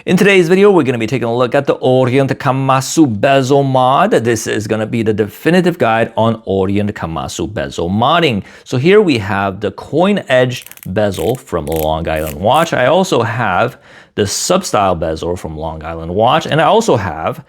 In today's video, we're going to be taking a look at the Orient Kamasu bezel mod. This is going to be the definitive guide on Orient Kamasu bezel modding. So here we have the coin-edged bezel from Long Island watch. I also have the sub-style bezel from Long Island watch, and I also have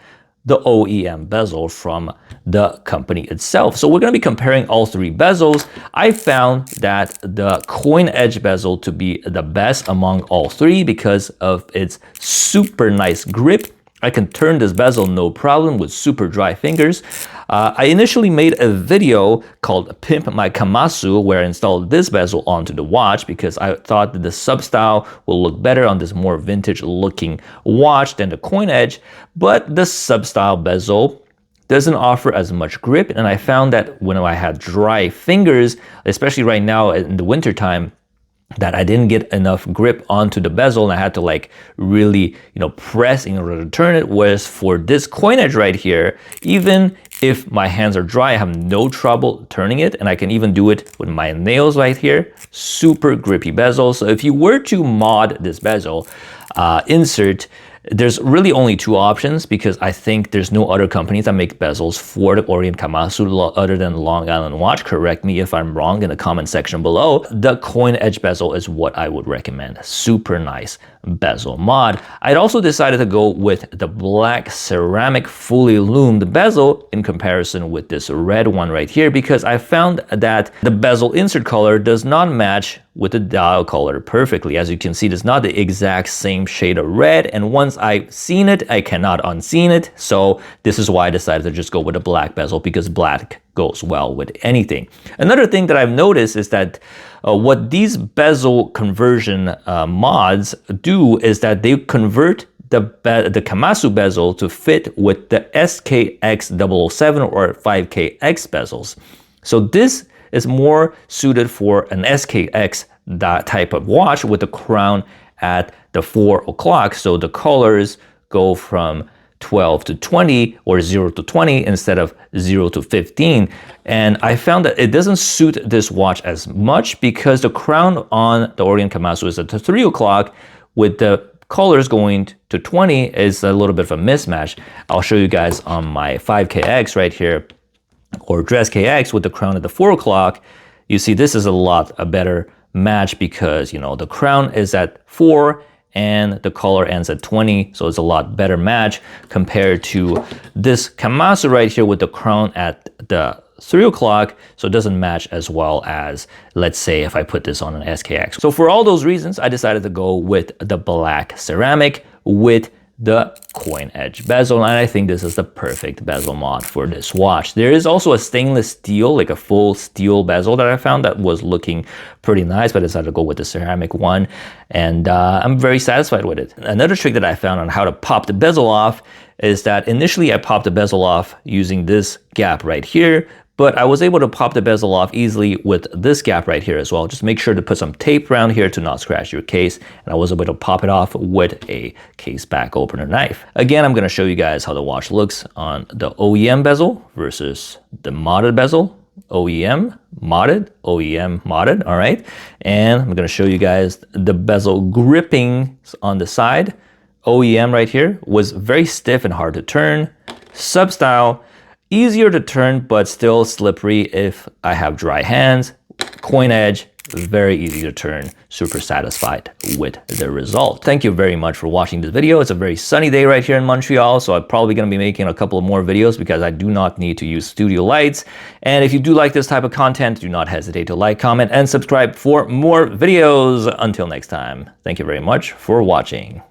the OEM bezel from the company itself. So we're going to be comparing all three bezels. I found that the coin edge bezel to be the best among all three because of its super nice grip. I can turn this bezel no problem with super dry fingers. I initially made a video called Pimp My Kamasu where I installed this bezel onto the watch because I thought that the sub style will look better on this more vintage looking watch than the coin edge, but the sub style bezel doesn't offer as much grip, and I found that when I had dry fingers, especially right now in the winter time, that I didn't get enough grip onto the bezel and I had to like really, press in order to turn it. Whereas for this coin edge right here, even if my hands are dry, I have no trouble turning it, and I can even do it with my nails right here. Super grippy bezel. So if you were to mod this bezel, there's really only two options because I think there's no other companies that make bezels for the Orient Kamasu other than Long Island watch. Correct me if I'm wrong in the comment section below. The coin edge bezel is what I would recommend. Super nice bezel mod. I'd also decided to go with the black ceramic fully loomed bezel in comparison with this red one right here because I found that the bezel insert color does not match with the dial color perfectly. As you can see, it's not the exact same shade of red, and once I've seen it, I cannot unseen it. So this is why I decided to just go with a black bezel because black goes well with anything. Another thing that I've noticed is that what these bezel conversion mods do is that they convert the Kamasu bezel to fit with the SKX007 or 5KX bezels. So this is more suited for an SKX type of watch with the crown at the 4 o'clock. So the colors go from 12 to 20 or 0 to 20 instead of 0 to 15. And I found that it doesn't suit this watch as much because the crown on the Orient Kamasu is at the 3 o'clock with the colors going to 20 is a little bit of a mismatch. I'll show you guys on my 5KX right here, or Dress KX with the crown at the 4 o'clock. You see this is a better match because the crown is at 4 and the color ends at 20, so it's a lot better match compared to this Kamasu right here with the crown at the 3 o'clock, so it doesn't match as well as, let's say, if I put this on an SKX. So for all those reasons, I decided to go with the black ceramic with the coin edge bezel, and I think this is the perfect bezel mod for this watch. There is also a stainless steel, like a full steel bezel that I found that was looking pretty nice, but I decided to go with the ceramic one, and I'm very satisfied with it. Another trick that I found on how to pop the bezel off is that initially I popped the bezel off using this gap right here, but I was able to pop the bezel off easily with this gap right here as well. Just make sure to put some tape around here to not scratch your case. And I was able to pop it off with a case back opener knife. Again, I'm going to show you guys how the watch looks on the OEM bezel versus the modded bezel. OEM modded, OEM modded, all right? And I'm going to show you guys the bezel gripping on the side. OEM right here was very stiff and hard to turn. Sub style, easier to turn, but still slippery if I have dry hands. Coin edge, very easy to turn. Super satisfied with the result. Thank you very much for watching this video. It's a very sunny day right here in Montreal, so I'm probably going to be making a couple of more videos because I do not need to use studio lights. And if you do like this type of content, do not hesitate to like, comment, and subscribe for more videos. Until next time, thank you very much for watching.